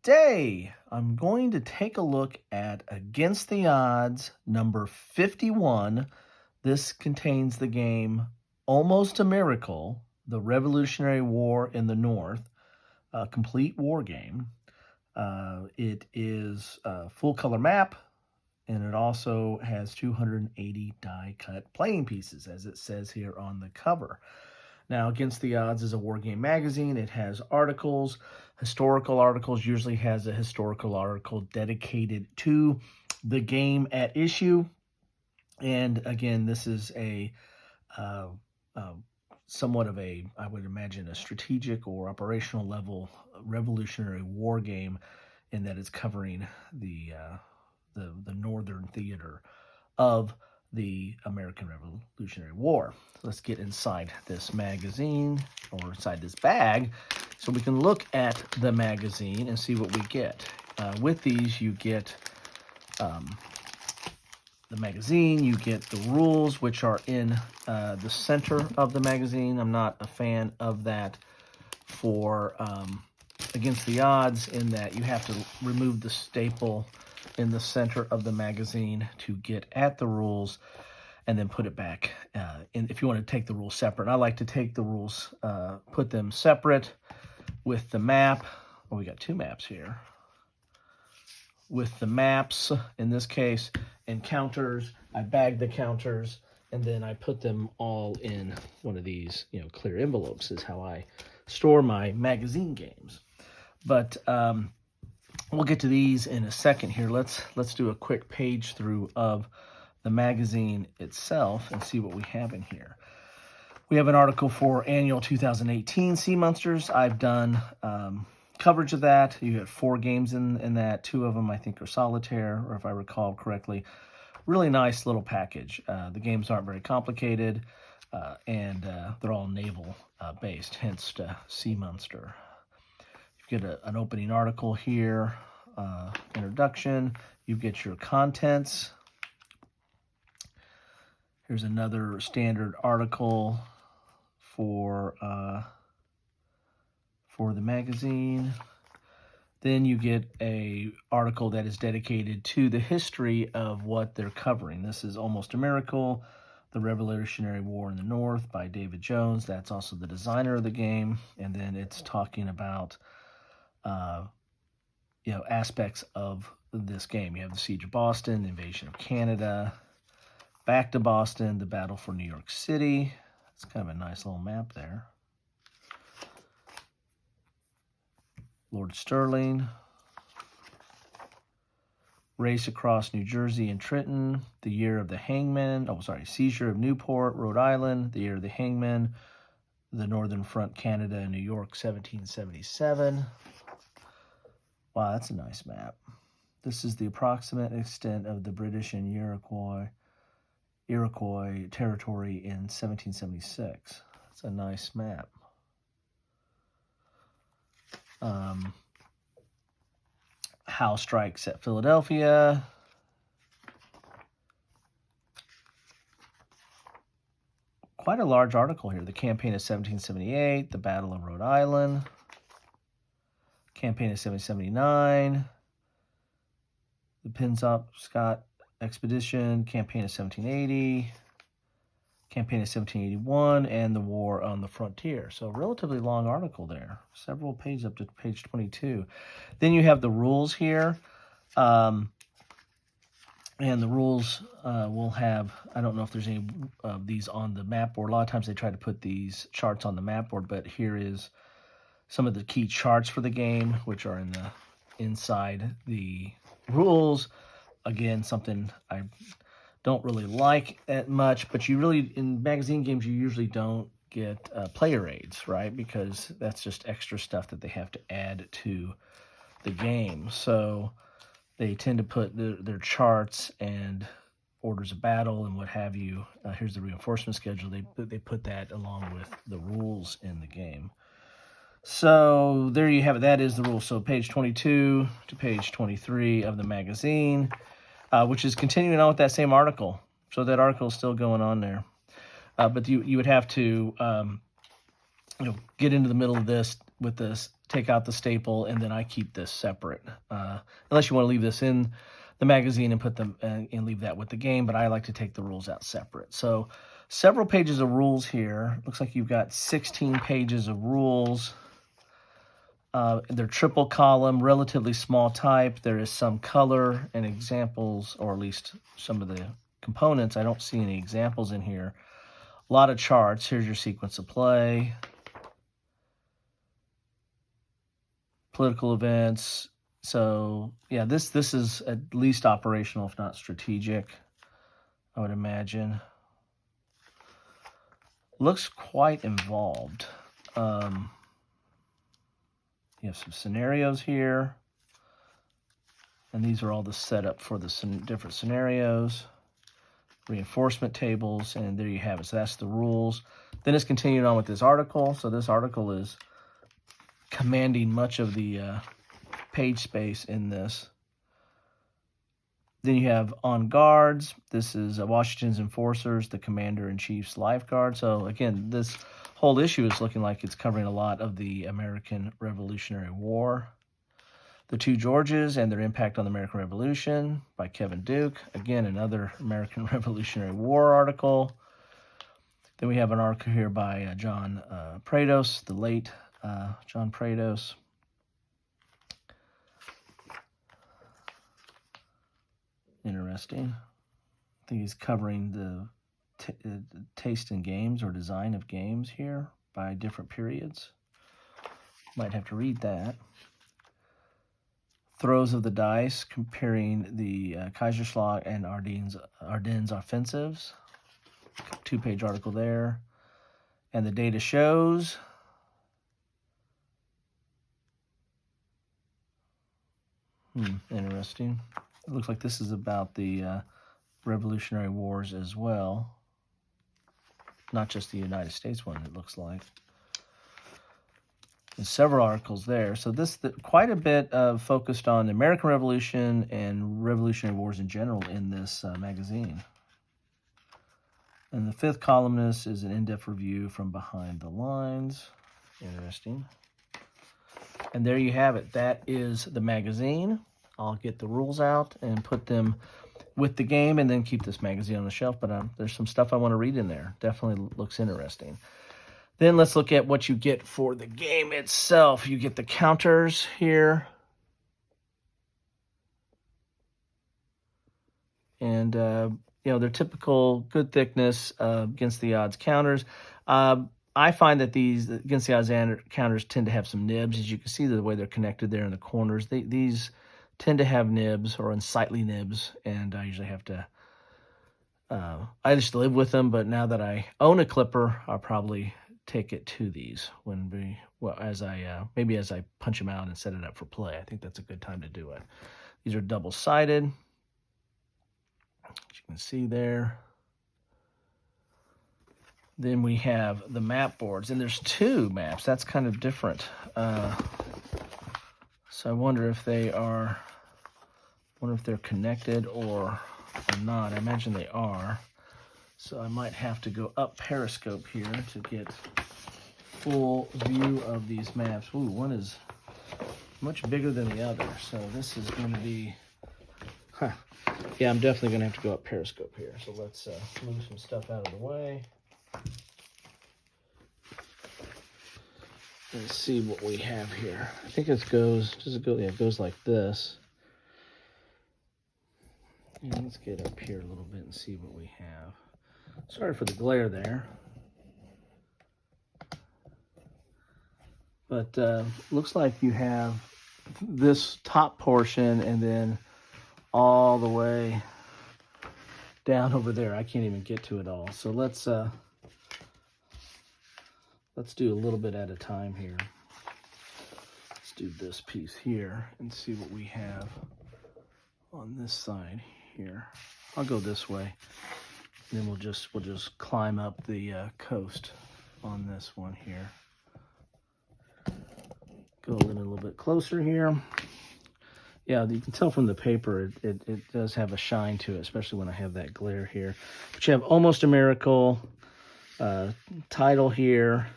Today, I'm going to take a look at Against the Odds number 51. This contains the game Almost a Miracle, the Revolutionary War in the North, a complete war game. It is a full color map, and it also has 280 die-cut playing pieces, as it says here on the cover. Now, Against the Odds is a war game magazine. It has articles, historical articles, usually has a historical article dedicated to the game at issue. And again, this is a somewhat of a, I would imagine, a strategic or operational level Revolutionary War game, in that it's covering the northern theater of the American Revolutionary War. Let's get inside this magazine, or inside this bag, so we can look at the magazine and see what we get. With these, you get the magazine, you get the rules, which are in the center of the magazine. I'm not a fan of that for Against the Odds, in that you have to remove the staple in the center of the magazine to get at the rules, and then put it back in if you want to take the rules separate. I like to take the rules, put them separate with the map. Well, we got two maps here. With the maps, in this case, and counters, I bag the counters, and then I put them all in one of these, clear envelopes is how I store my magazine games. But we'll get to these in a second here. Let's do a quick page through of the magazine itself and see what we have in here. We have an article for annual 2018 Sea Monsters. I've done coverage of that. You have 4 games in that. 2 of them, I think, are solitaire, or if I recall correctly. Really nice little package. The games aren't very complicated, and they're all naval based, hence Sea Monster. You get an opening article here, introduction. You get your contents. Here's another standard article for the magazine. Then you get a article that is dedicated to the history of what they're covering. This is Almost a Miracle, the Revolutionary War in the North by David Jones. That's also the designer of the game. And then it's talking about aspects of this game. You have the Siege of Boston, the Invasion of Canada, Back to Boston, the Battle for New York City. It's kind of a nice little map there. Lord Sterling, Race Across New Jersey and Trenton, the Year of the Hangman, Seizure of Newport, Rhode Island, the Year of the Hangman, the Northern Front, Canada and New York, 1777. Wow, that's a nice map. This is the approximate extent of the British and Iroquois territory in 1776. It's a nice map. Howe strikes at Philadelphia. Quite a large article here. The campaign of 1778, the Battle of Rhode Island, campaign of 1779, the Penobscot Expedition, campaign of 1780, campaign of 1781, and the War on the Frontier. So relatively long article there, several pages up to page 22. Then you have the rules here, and the rules will have, I don't know if there's any of these on the map board. A lot of times they try to put these charts on the map board, but here is some of the key charts for the game, which are inside the rules. Again, something I don't really like that much, but in magazine games, you usually don't get player aids, right? Because that's just extra stuff that they have to add to the game. So they tend to put their charts and orders of battle and what have you. Here's the reinforcement schedule. They put that along with the rules in the game. So there you have it. That is the rule. So page 22 to page 23 of the magazine, which is continuing on with that same article. So that article is still going on there. But you would have to get into the middle of this with this take out the staple, and then I keep this separate. Unless you want to leave this in the magazine and put them and leave that with the game, but I like to take the rules out separate. So several pages of rules here. Looks like you've got 16 pages of rules. They're triple column, relatively small type. There is some color and examples, or at least some of the components. I don't see any examples in here. A lot of charts. Here's your sequence of play. Political events. So yeah, this is at least operational, if not strategic, I would imagine. Looks quite involved. You have some scenarios here, and these are all the setup for the different scenarios, reinforcement tables, and there you have it. So that's the rules. Then it's continuing on with this article. So this article is commanding much of the page space in this. Then you have on guards. This is Washington's enforcers, the commander-in-chief's lifeguard. So again, this whole issue is looking like it's covering a lot of the American Revolutionary War. The Two Georges and Their Impact on the American Revolution by Kevin Duke. Again, another American Revolutionary War article. Then we have an article here by John Prados, the late John Prados. Interesting. I think he's covering the taste in games or design of games here by different periods. Might have to read that. Throws of the dice, comparing the Kaiserschlag and Ardennes offensives. 2-page article there. And the data shows. Interesting. It looks like this is about the Revolutionary Wars as well. Not just the United States one, it looks like. There's several articles there. So quite a bit focused on the American Revolution and Revolutionary Wars in general in this magazine. And the fifth columnist is an in-depth review from behind the lines. Interesting. And there you have it. That is the magazine. I'll get the rules out and put them with the game and then keep this magazine on the shelf. But there's some stuff I want to read in there. Definitely looks interesting. Then let's look at what you get for the game itself. You get the counters here. And, they're typical good thickness against the odds counters. I find that these against the odds counters tend to have some nibs. As you can see, the way they're connected there in the corners. These tend to have nibs or unsightly nibs, and I usually have to I just live with them. But now that I own a clipper, I'll probably take it to these as I punch them out and set it up for play. I think that's a good time to do it. These are double-sided, as you can see there. Then we have the map boards, and there's 2 maps. That's kind of different. So I wonder if they're connected or not. I imagine they are. So I might have to go up Periscope here to get full view of these maps. Ooh, one is much bigger than the other. So this is going to be, yeah, I'm definitely going to have to go up Periscope here. So let's move some stuff out of the way. Let's see what we have here. I think it goes like this. And let's get up here a little bit and see what we have. Sorry for the glare there. But looks like you have this top portion and then all the way down over there. I can't even get to it all. So let's do a little bit at a time here. Let's do this piece here and see what we have on this side here. I'll go this way. And then we'll just climb up the coast on this one here. Go in a little bit closer here. Yeah, you can tell from the paper it does have a shine to it, especially when I have that glare here. But you have Almost a Miracle, title here.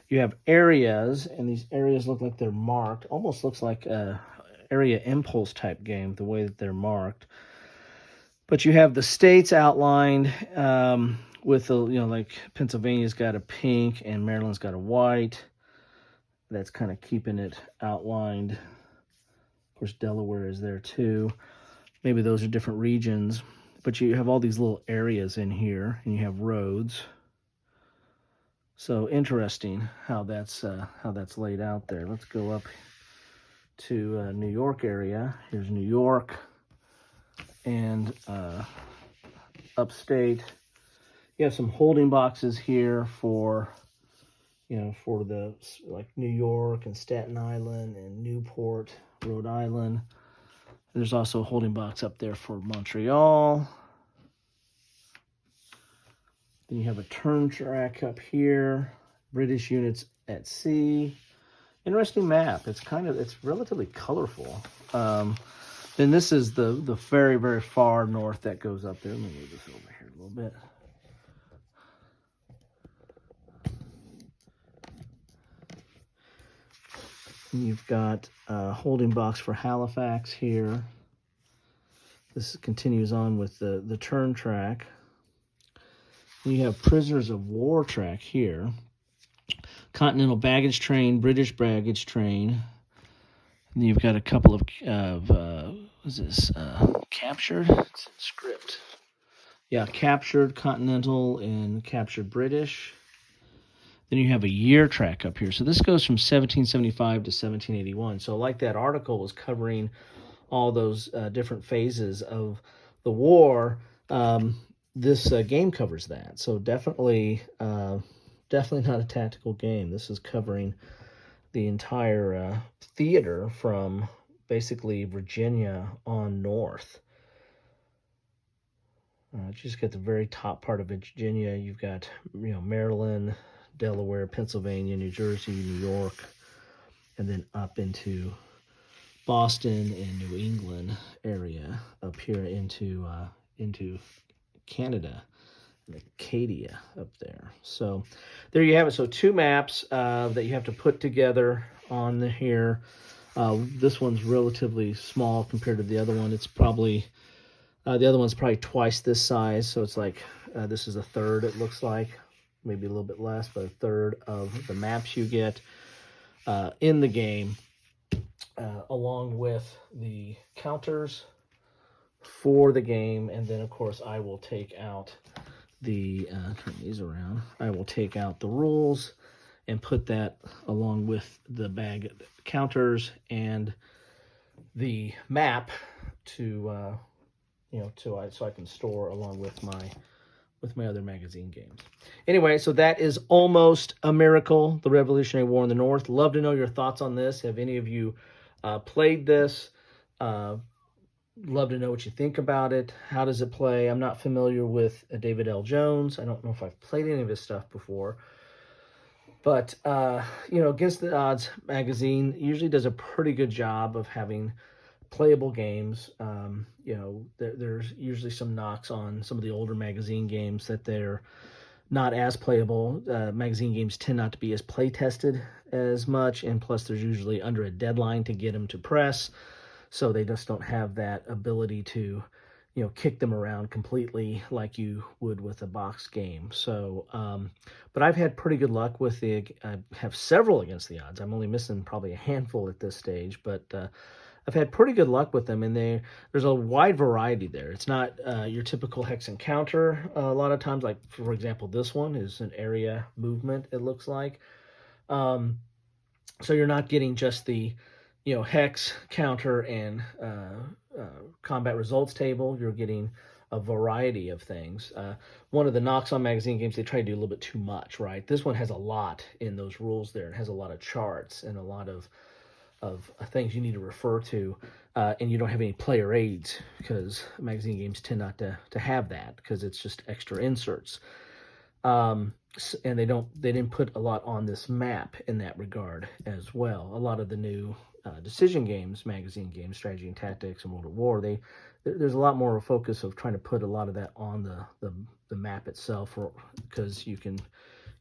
You have areas, and these areas look like they're marked. Almost looks like a area impulse type game, the way that they're marked. But you have the states outlined with the, like Pennsylvania's got a pink and Maryland's got a white. That's kind of keeping it outlined. Of course, Delaware is there too. Maybe those are different regions. But you have all these little areas in here, and you have roads. So interesting how that's laid out there. Let's go up to New York area. Here's New York and upstate. You have some holding boxes here for, for the like New York and Staten Island and Newport, Rhode Island. There's also a holding box up there for Montreal. Then you have a turn track up here. British units at sea. Interesting map. It's relatively colorful. Then this is the very, very far north that goes up there. Let me move this over here a little bit. And you've got a holding box for Halifax here. This continues on with the turn track. And you have prisoners of war track here. Continental baggage train, British baggage train. And then you've got a couple of what's this? Captured? It's in script. Yeah, captured Continental and captured British. Then you have a year track up here. So this goes from 1775 to 1781. So like that article was covering all those different phases of the war, this game covers that. So definitely not a tactical game. This is covering the entire theater from basically Virginia on north. Just get the very top part of Virginia. You've got Maryland, Delaware, Pennsylvania, New Jersey, New York, and then up into Boston and New England area up here into Canada and Acadia up there. So there you have it. So two maps that you have to put together on here. This one's relatively small compared to the other one. It's probably the other one's probably twice this size. So it's like this is a third, it looks like. Maybe a little bit less, but a third of the maps you get in the game, along with the counters for the game. And then, of course, I will take out turn these around. I will take out the rules and put that along with the bag counters and the map to, so I can store along with my other magazine games. Anyway, so that is Almost a Miracle, the Revolutionary War in the North. Love to know your thoughts on this. Have any of you played this? Love to know what you think about it. How does it play? I'm not familiar with David L. Jones. I don't know if I've played any of his stuff before. But, Against the Odds magazine usually does a pretty good job of having playable games. There's usually some knocks on some of the older magazine games that they're not as playable. Magazine games tend not to be as play tested as much, and plus there's usually under a deadline to get them to press, so they just don't have that ability to kick them around completely like you would with a box game. So but I've had pretty good luck with I have several Against the Odds. I'm only missing probably a handful at this stage, but I've had pretty good luck with them, and there's a wide variety there. It's not your typical hex and counter a lot of times. Like, for example, this one is an area movement, it looks like. So you're not getting just the hex, counter, and combat results table. You're getting a variety of things. One of the knocks on magazine games, they try to do a little bit too much, right? This one has a lot in those rules there. It has a lot of charts and a lot of things you need to refer to, and you don't have any player aids because magazine games tend not to have that because it's just extra inserts. And they didn't put a lot on this map in that regard as well. A lot of the new decision games, magazine games, Strategy and Tactics, and World at War, there's a lot more of a focus of trying to put a lot of that on the map itself, because you can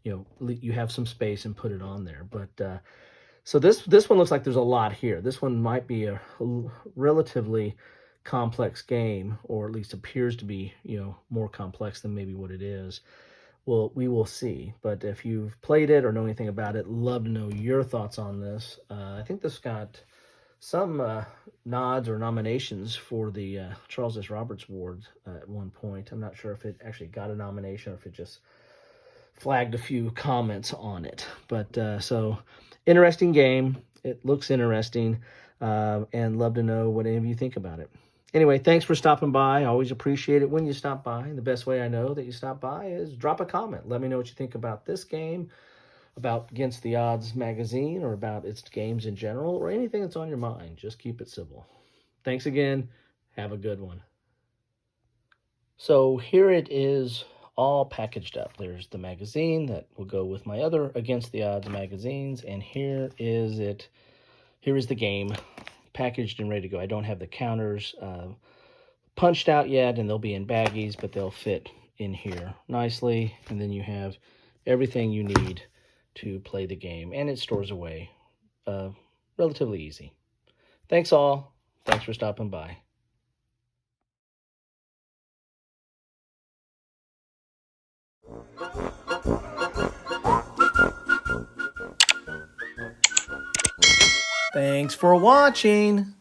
you have some space and put it on there. But so this one looks like there's a lot here. This one might be a relatively complex game, or at least appears to be, more complex than maybe what it is. Well, we will see. But if you've played it or know anything about it, love to know your thoughts on this. I think this got some nods or nominations for the Charles S. Roberts Award at one point. I'm not sure if it actually got a nomination or if it just flagged a few comments on it. But so interesting game. It looks interesting, and love to know what any of you think about it. Anyway, thanks for stopping by. I always appreciate it when you stop by. The best way I know that you stop by is drop a comment. Let me know what you think about this game, about Against the Odds magazine, or about its games in general, or anything that's on your mind. Just keep it civil. Thanks again. Have a good one. So here it is, all packaged up. There's the magazine that will go with my other Against the Odds magazines, and here is it. Here is the game, packaged and ready to go. I don't have the counters punched out yet, and they'll be in baggies, but they'll fit in here nicely. And then you have everything you need to play the game, and it stores away relatively easy. Thanks all. Thanks for stopping by. Thanks for watching.